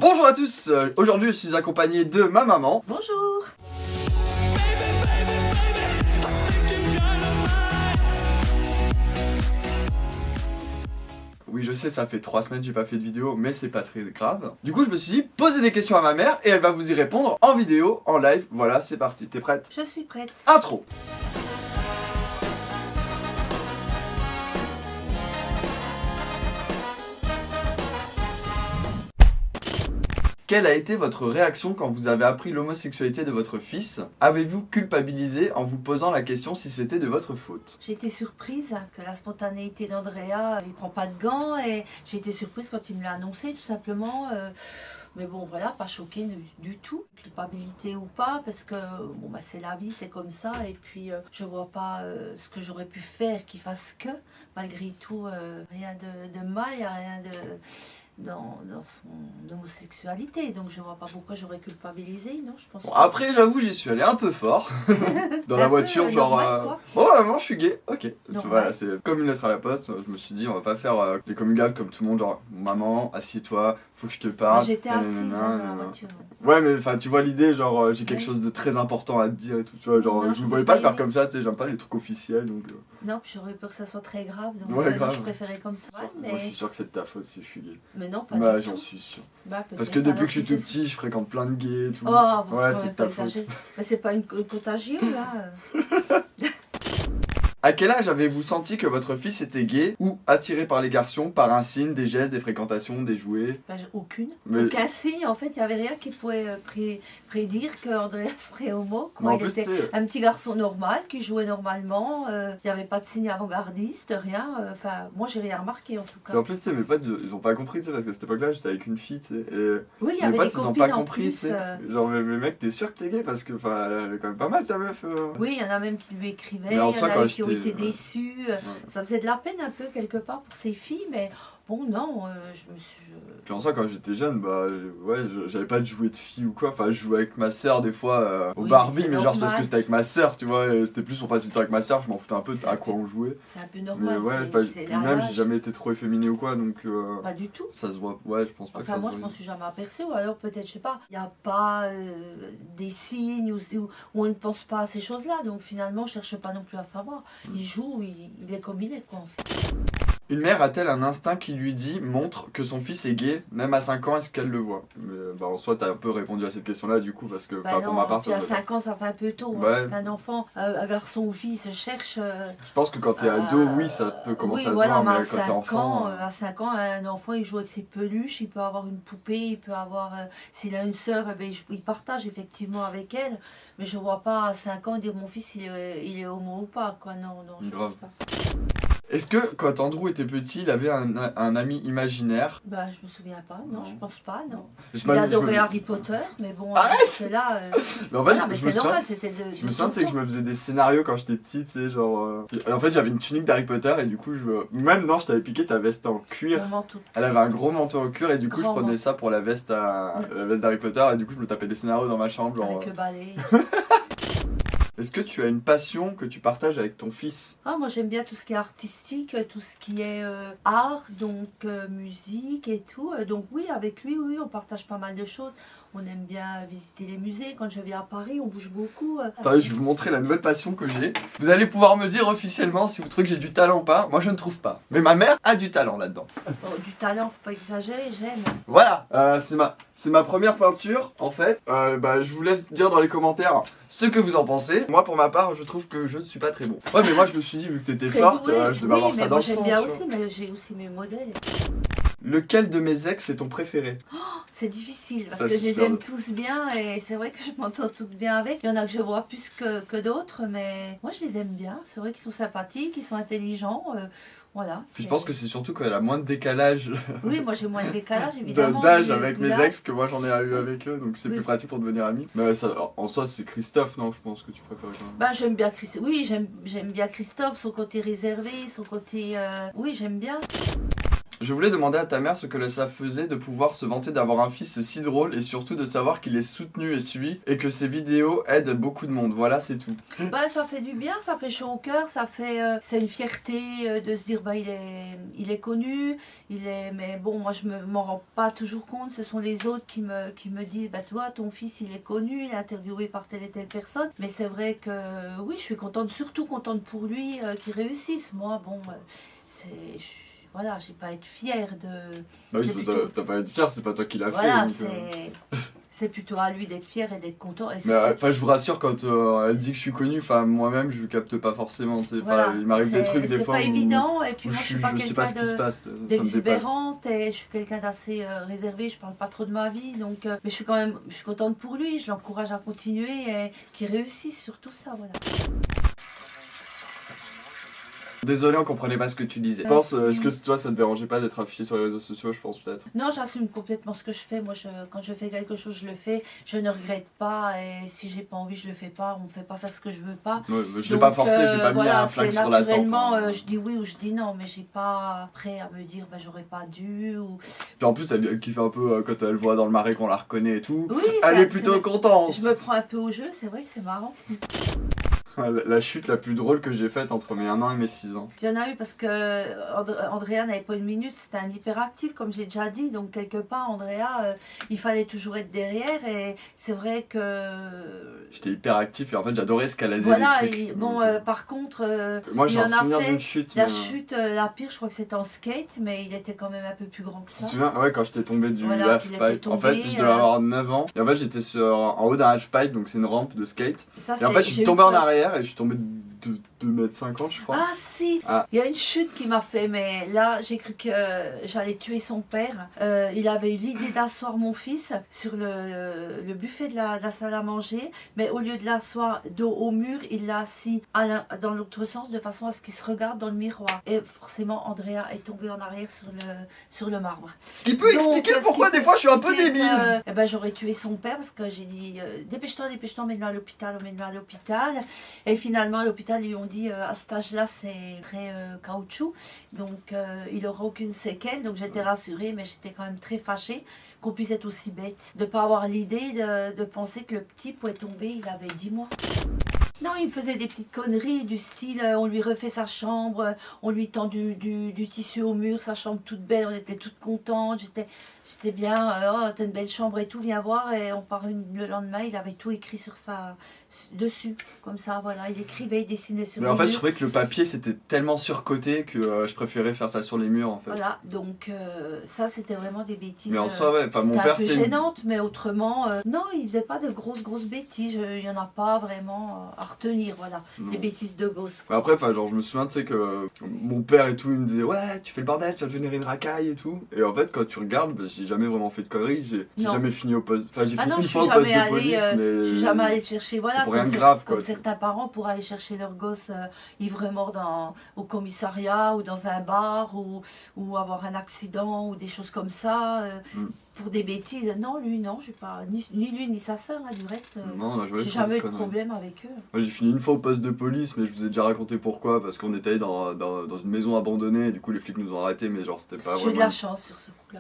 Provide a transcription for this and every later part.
Bonjour à tous, aujourd'hui je suis accompagné de ma maman. Bonjour. Oui, je sais, ça fait 3 semaines que j'ai pas fait de vidéo, mais c'est pas très grave. Du coup, je me suis dit, posez des questions à ma mère et elle va vous y répondre en vidéo, en live. Voilà, c'est parti. T'es prête? Je suis prête. Intro. Quelle a été votre réaction quand vous avez appris l'homosexualité de votre fils? Avez-vous culpabilisé en vous posant la question si c'était de votre faute? J'ai été surprise que la spontanéité d'Andrea, il prend pas de gants et j'ai été surprise quand il me l'a annoncé tout simplement. Mais bon voilà, pas choquée du tout, culpabilité ou pas, parce que bon bah c'est la vie, c'est comme ça, et puis je vois pas ce que j'aurais pu faire qui fasse que, malgré tout, rien de mal, y a rien de dans son homosexualité, donc je vois pas pourquoi j'aurais culpabilisé, non, je pense. Bon, après, j'avoue, j'y suis allé un peu fort dans la voiture, genre. Normal, Oh, maman, je suis gay, ok. Normal. Voilà, c'est comme une lettre à la poste. Je me suis dit, on va pas faire les coming out comme tout le monde, genre, maman, assieds-toi, faut que je te parle. J'étais assise nanana, dans la voiture. Ouais, mais enfin, tu vois l'idée, genre, j'ai quelque Oui. chose de très important à te dire et tout, tu vois, genre, Non, je je me voyais peux pas pas faire aimer. comme ça, tu sais, j'aime pas les trucs officiels, donc. Non, puis j'aurais peur que ça soit très grave, donc Ouais, non, grave. je préférais comme ça. Ouais, Moi, je mais... suis sûr que c'est de ta faute si je suis gay. mais non, pas Bah, du j'en tout. suis sûr. Bah, Parce peut-être. que depuis Alors, que je suis si tout c'est- petit, je fréquente plein de gays et tout. Oh, faut Ouais, quand c'est même de ta pas faute. exagérer. Mais c'est pas une contagion, là. À quel âge avez-vous senti que votre fils était gay ou attiré par les garçons par un signe, des gestes, des fréquentations, des jouets? Bah, aucune. Mais- Aucun signe, en fait, il n'y avait rien qui pouvait prédire qu'Andrea serait homo. Mais Quoi. en Il plus, était tu sais, un petit garçon normal qui jouait normalement. Il n'y avait pas de signe avant-gardiste, rien. Enfin, moi, j'ai rien remarqué, en tout et cas. en plus, tu sais, mes potes, ils ont pas compris, tu sais, parce qu'à cette époque-là, j'étais avec une fille, tu sais, et Oui, il y mes avait potes, des ils ont copines pas en compris, tu plus. sais. Genre, mais mec, t'es sûr que t'es gay? Parce que, enfin, elle est quand même pas mal, ta meuf. Oui, il y en a même qui lui écrivaient, Mais il y en en soi, a quand qui ont j'étais- été ouais. déçus. Ouais. Ça faisait de la peine un peu, quelque part, pour ces filles, mais bon, non, je me suis... Puis en soi, quand j'étais jeune, bah, ouais, j'avais pas de jouets de filles ou quoi. Enfin, je jouais avec ma sœur des fois au Oui, Barbie, c'est mais genre, c'est parce normal. que c'était avec ma sœur, tu vois, et c'était plus pour passer du temps avec ma sœur, je m'en foutais un peu à quoi on jouait. C'est un peu Mais normal, ouais, c'est puis la même, rage. j'ai jamais été trop efféminé ou quoi, donc Pas du tout. ça se voit. Ouais, je pense pas que Enfin, ça moi, se je voit. m'en suis jamais aperçue, ou alors peut-être, je sais pas, il n'y a pas des signes où on ne pense pas à ces choses-là, donc finalement, on cherche pas non plus à savoir. Il joue, il est comme il est, quoi, en fait. Une mère a-t-elle un instinct qui lui dit, montre que son fils est gay, même à 5 ans, est-ce qu'elle le voit? Mais bah, en soi, t'as un peu répondu à cette question-là, du coup, parce que Bah enfin, non, pour ma part, puis ça à se voit 5 ans, ça fait un peu tôt, hein, Ouais. parce qu'un enfant, un garçon ou fille se cherche... Je pense que quand t'es ado, oui, ça peut commencer oui, à se voilà, voir, mais mais quand t'es enfant. à 5 ans, un enfant, il joue avec ses peluches, il peut avoir une poupée, il peut avoir... s'il a une sœur, eh ben, il partage effectivement avec elle, mais je vois pas à 5 ans dire mon fils, il est homo ou pas, quoi, non, je Grave. pense pas. Est-ce que quand Andrew était petit, il avait un ami imaginaire? Bah, je me souviens pas, non, je pense pas, non. Je Il m'avais- adorait je me- Harry Potter, mais bon, Arrête là... Mais en fait, voilà, mais je me c'est souviens, normal, c'était de... je me souviens, tu sais, que je me faisais des scénarios quand j'étais petit, tu sais, genre. En fait, j'avais une tunique d'Harry Potter et du coup, même non, je t'avais piqué ta veste en cuir. Elle avait un gros manteau en cuir et du coup, Grand je prenais ça pour la veste la veste d'Harry Potter et du coup, je me tapais des scénarios dans ma chambre, genre. Avec le balai. Est-ce que tu as une passion que tu partages avec ton fils? Ah, moi j'aime bien tout ce qui est artistique, tout ce qui est art, donc musique et tout. Donc oui, avec lui, oui, on partage pas mal de choses. On aime bien visiter les musées. Quand je viens à Paris, on bouge beaucoup. Attendez, je vais vous montrer la nouvelle passion que j'ai. Vous allez pouvoir me dire officiellement si vous trouvez que j'ai du talent ou pas. Moi, je ne trouve pas. Mais ma mère a du talent là-dedans. Oh, du talent, faut pas exagérer, j'aime. Voilà, c'est ma première peinture en fait. Bah, je vous laisse dire dans les commentaires ce que vous en pensez. Moi, pour ma part, je trouve que je ne suis pas très bon. Ouais, mais moi, je me suis dit, vu que t'étais Très forte, doué. je devais Oui, avoir mais ça dans moi le j'aime sang. bien tu vois. aussi, mais j'ai aussi mes modèles. Lequel de mes ex est ton préféré? C'est difficile parce Ça, que c'est je les super aime dur. tous bien et c'est vrai que je m'entends toutes bien avec. Il y en a que je vois plus que d'autres, mais moi je les aime bien. C'est vrai qu'ils sont sympathiques, ils sont intelligents. Voilà. Puis je pense que c'est surtout qu'elle a moins de décalage Oui, moi j'ai moins de décalage évidemment. d'âge du avec mes goulard. ex que moi j'en ai eu avec eux, donc c'est Oui. plus pratique pour devenir amis. Mais ça, en soi, c'est Christophe, non? Je pense que tu préfères quand même. Bah, j'aime bien Christophe. Oui, j'aime bien Christophe, son côté réservé, son côté. Oui, j'aime bien. Je voulais demander à ta mère ce que ça faisait de pouvoir se vanter d'avoir un fils si drôle et surtout de savoir qu'il est soutenu et suivi et que ses vidéos aident beaucoup de monde. Voilà, c'est tout. Bah, ça fait du bien, ça fait chaud au cœur, ça fait, c'est une fierté de se dire bah il est connu, mais bon moi je m'en rends pas toujours compte, ce sont les autres qui me disent bah toi ton fils il est connu, il est interviewé par telle et telle personne, mais c'est vrai que oui je suis contente, surtout contente pour lui qu'il réussisse. Moi bon voilà, j'ai pas à être fière de. Bah oui, plutôt... t'as pas à être fière, c'est pas toi qui l'as voilà, fait. C'est plutôt à lui d'être fier et d'être content. Et mais je vous rassure, quand elle dit que je suis connu, moi-même je capte pas forcément. Voilà, il m'arrive des trucs des fois. C'est pas évident, et puis moi je suis pas je sais pas ce qui se passe. d'exubérante, et je suis quelqu'un d'assez réservé, je parle pas trop de ma vie, donc. Mais je suis contente pour lui, je l'encourage à continuer et qu'il réussisse sur tout ça, voilà. Désolé, on comprenait pas ce que tu disais. Est-ce que toi ça te dérangeait pas d'être affiché sur les réseaux sociaux, je pense peut-être? Non, j'assume complètement ce que je fais. Moi, quand je fais quelque chose, je le fais. Je ne regrette pas. Et si j'ai pas envie, je le fais pas. On me fait pas faire ce que je veux pas. Ouais, je l'ai pas forcé, je l'ai pas mis un flag sur la tempe. Naturellement, je dis oui ou je dis non, mais j'ai pas prêt à me dire bah j'aurais pas dû. Puis en plus, elle kiffe un peu quand elle voit dans le marais qu'on la reconnaît et tout. Oui, elle est plutôt contente. Je me prends un peu au jeu, c'est vrai que c'est marrant. La chute la plus drôle que j'ai faite entre mes 1 an et mes 6 ans. Il y en a eu parce que Andrea n'avait pas une minute, c'était un hyperactif comme j'ai déjà dit, donc quelque part Andrea, il fallait toujours être derrière et c'est vrai que... J'étais hyper actif et en fait j'adorais escalader voilà, les trucs. par contre, moi j'ai un souvenir d'une chute. Chute, la pire je crois que c'était en skate, mais il était quand même un peu plus grand que ça. Tu te souviens? Ouais, quand j'étais tombé du halfpipe, en fait je devais avoir 9 ans et en fait j'étais en haut d'un halfpipe, donc c'est une rampe de skate. Et en fait je suis tombé en arrière et je suis tombé de 2,50 m je crois. Ah si, il y a une chute qui m'a fait, mais là j'ai cru que j'allais tuer son père. Il avait eu l'idée d'asseoir mon fils sur le buffet de la salle à manger, mais au lieu de l'asseoir dos au mur, il l'a assis dans l'autre sens de façon à ce qu'il se regarde dans le miroir. Et forcément Andrea est tombée en arrière sur le marbre. Ce qui peut expliquer pourquoi des fois je suis un peu débile. J'aurais tué son père parce que j'ai dit dépêche-toi, emmène-le à l'hôpital, Et finalement à l'hôpital ils ont dit à cet âge-là c'est très caoutchouc, donc il n'aura aucune séquelle, donc j'étais rassurée, mais j'étais quand même très fâchée qu'on puisse être aussi bête, de ne pas avoir l'idée de penser que le petit pouvait tomber, il avait 10 mois. Non, il me faisait des petites conneries du style, on lui refait sa chambre, on lui tend du tissu au mur, sa chambre toute belle, on était toutes contentes, j'étais bien, oh, t'as une belle chambre et tout, viens voir, et on part le lendemain, il avait tout écrit dessus, comme ça, voilà, il écrivait, il dessinait sur les murs. Mais en fait, je trouvais que le papier c'était tellement surcoté que je préférais faire ça sur les murs en fait. Voilà, donc ça c'était vraiment des bêtises. Mais en soi, ouais, pas mon père, c'était un peu gênante, mais autrement, non, il faisait pas de grosses bêtises, il y en a pas vraiment à retenir, voilà, des bêtises de gosse. Après, genre, je me souviens, tu sais, que mon père et tout, il me disait ouais, tu fais le bordel, tu vas devenir une racaille et tout. Et en fait, quand tu regardes, j'ai jamais vraiment fait de conneries, j'ai jamais fini au poste. Enfin, j'ai fini une fois au poste de police, mais. Je suis jamais allée chercher, voilà, pour rien de grave, comme certains parents pour aller chercher leur gosse ivre-mort au commissariat ou dans un bar ou avoir un accident ou des choses comme ça. Pour des bêtises, non, lui, non, j'ai pas, ni lui ni sa soeur, du reste, j'ai jamais eu de problème avec eux. Moi j'ai fini une fois au poste de police, mais je vous ai déjà raconté pourquoi, parce qu'on était allé dans une maison abandonnée, et du coup les flics nous ont arrêtés, mais genre c'était pas vraiment... J'ai eu de la chance sur ce coup-là.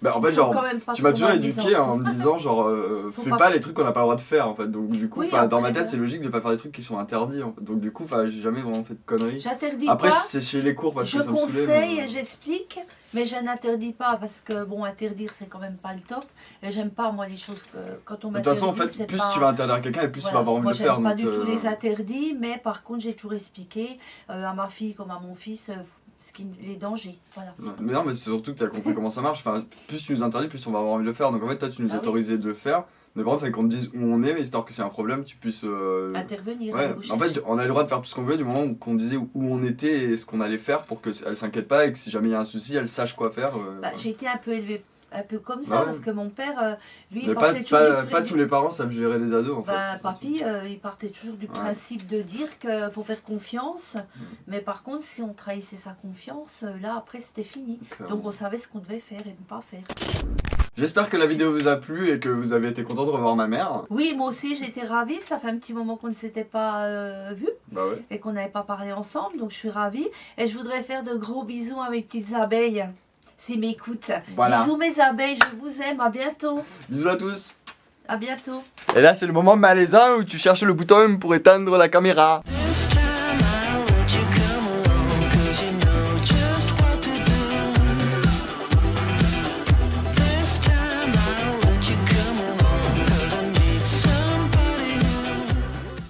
Bah, en fait, genre, tu m'as toujours éduqué en me disant, genre, fais pas les trucs qu'on n'a pas le droit de faire, en fait, donc du coup, dans ma tête, c'est logique de pas faire des trucs qui sont interdits, en fait. Donc du coup, j'ai jamais vraiment fait de conneries. J'interdis pas. Après, c'est chez les cours, parce que ça me saoulait. Je conseille et j'explique. Mais je n'interdis pas parce que, bon, interdire, c'est quand même pas le top. Et j'aime pas, moi, les choses que quand on m'interdit. De toute façon, en fait, plus tu vas interdire quelqu'un et plus tu vas avoir envie de le faire. Moi, j'aime pas du tout les interdits, mais par contre, j'ai toujours expliqué à ma fille comme à mon fils les dangers. Voilà. Mais non, mais c'est surtout que tu as compris comment ça marche. Enfin, plus tu nous interdis, plus on va avoir envie de le faire. Donc en fait, toi, tu nous autorisais de le faire. Mais par contre, il fallait qu'on te dise où on est, histoire que c'est un problème, tu puisses intervenir. Ouais. En fait, on a le droit de faire tout ce qu'on voulait du moment qu'on disait où on était et ce qu'on allait faire pour qu'elle s'inquiète pas et que si jamais il y a un souci, elle sache quoi faire. J'ai été un peu élevée un peu comme ça parce que mon père, lui, il partait toujours pas tous les parents savent gérer les ados en fait. Papy, il partait toujours du principe de dire qu'il faut faire confiance, mais par contre, si on trahissait sa confiance, là après c'était fini. Donc on savait ce qu'on devait faire et ne pas faire. J'espère que la vidéo vous a plu et que vous avez été content de revoir ma mère. Oui, moi aussi j'étais ravie, ça fait un petit moment qu'on ne s'était pas vu et qu'on n'avait pas parlé ensemble, donc je suis ravie. Et je voudrais faire de gros bisous à mes petites abeilles. s'ils m'écoutent. Voilà. Bisous mes abeilles, je vous aime, à bientôt. Bisous à tous. À bientôt. Et là c'est le moment malaisant où tu cherches le bouton pour éteindre la caméra.